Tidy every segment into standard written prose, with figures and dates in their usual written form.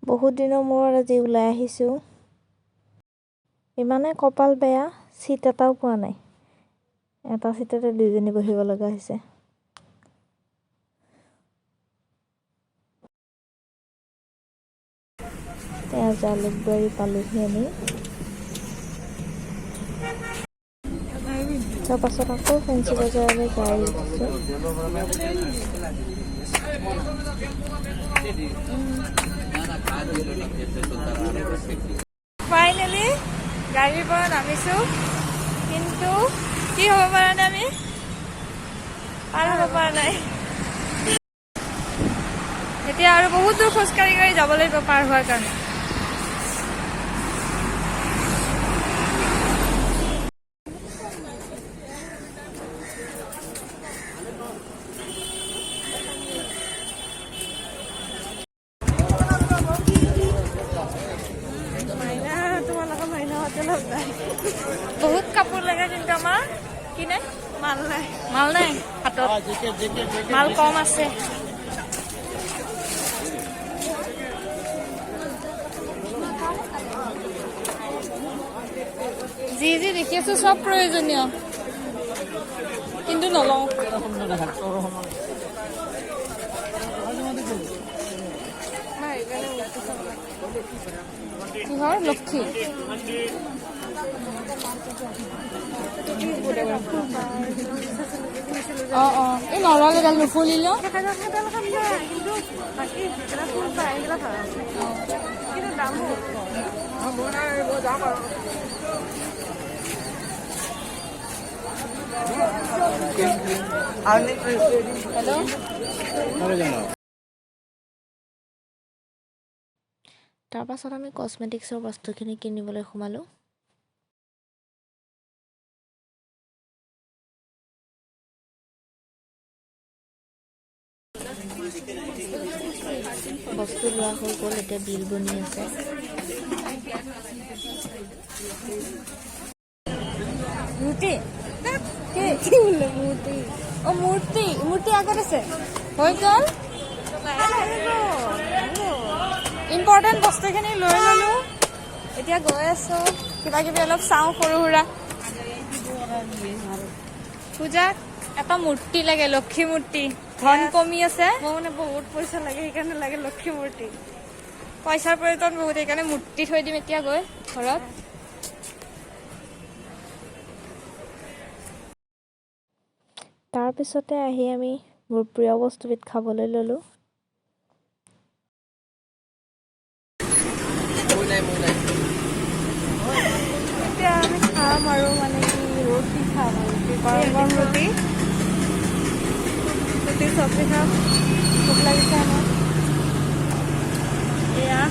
বহুত দিনৰ মূৰত আজি ওলাই আহিছোঁ। ইমানে কপাল বেয়া, চিট এটাও পোৱা নাই। এটা চিটতে দুইজনী বহিব লগা হৈছে। জালুকবাৰী পালোহি আমি। তাৰপাছত আকৌ ফেঞ্চি বজাৰলৈ গাড়ী উঠিছোঁ। ফাইনেলি গাড়ীৰ পৰা নামিছোঁ, কিন্তু কি হ'ব পৰা নাই, আমি পাৰ হ'ব পৰা নাই। এতিয়া আৰু বহুত দূৰ খোজকাঢ়ি যাব লাগিব পাৰ হোৱাৰ কাৰণে। বহুত কাপোৰ লাগে, কিন্তু আমাৰ কি নাই, মাল নাই হাতত, মাল কম আছে। যি দেখি আছো চব প্ৰয়োজনীয়, কিন্তু নলওঁ। কিহৰ লক্ষী? এই নৰকেইডাল নুফুলিলেও তাৰপাছত আমি কছমেটিক্সৰ বস্তুখিনি কিনিবলৈ সোমালোঁ। বস্তু লোৱা হৈ গ'ল, এতিয়া বিল বনি আছে। মূৰ্তি আগত আছে, হৈ গ'ল। ইম্পৰ্টেণ্ট বস্তুখিনি লৈ ল'লোঁ, এতিয়া গৈ আছোঁ। কিবা কিবি অলপ চাওঁ, সৰু সুৰা পূজাক এটা মূৰ্তি লাগে, লক্ষী মূৰ্তি। ধন কমি আছে, মানে বহুত পইচা লাগে, সেইকাৰণে লাগে লক্ষী মূৰ্তি। পইচাৰ প্ৰয়োজন বহুত, সেইকাৰণে মূৰ্তি থৈ দিম এতিয়া গৈ ঘৰত। তাৰপিছতে আহি আমি মোৰ প্ৰিয় বস্তুবিধ খাবলৈ ল'লোঁ। এতিয়া আমি খাম আৰু মানে কি ৰুটি খাম, গৰম ৰুটি চব্জি খাম। ভোক লাগিছে আমাৰ। এয়া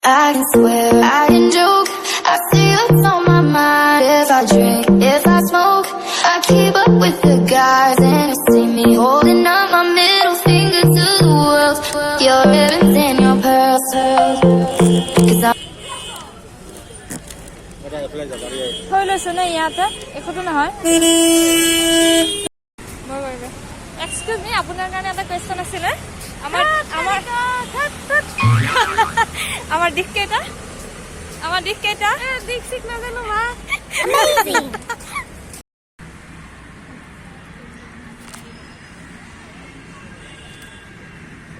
I can swear, I can joke, I see what's on my mind. If I drink, if I smoke, I keep up with the guys, and you see me holding up my middle finger to the world. Your ribbons and your pearls, 'cause I'm থৈ লৈছোঁ নে ইয়াতে, একোতো নহয়। Excuse মি, আপোনাৰ কাৰণে এটা question আছিলে। আমাৰ দিশ কেইটা? দিশ চিক নাজানো মা।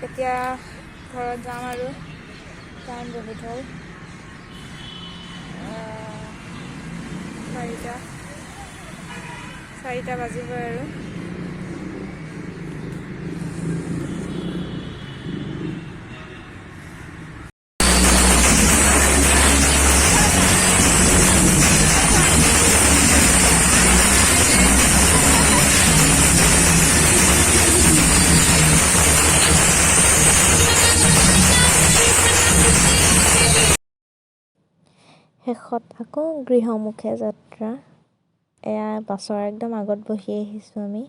এতিয়া ঘৰত যাম আৰু টাইম বহুত হ'ল। 4টা বাজিব আৰু। শেষত আকৌ গৃহমুখে যাত্ৰা। এয়া বাছৰ একদম আগত বহি আহিছোঁ আমি।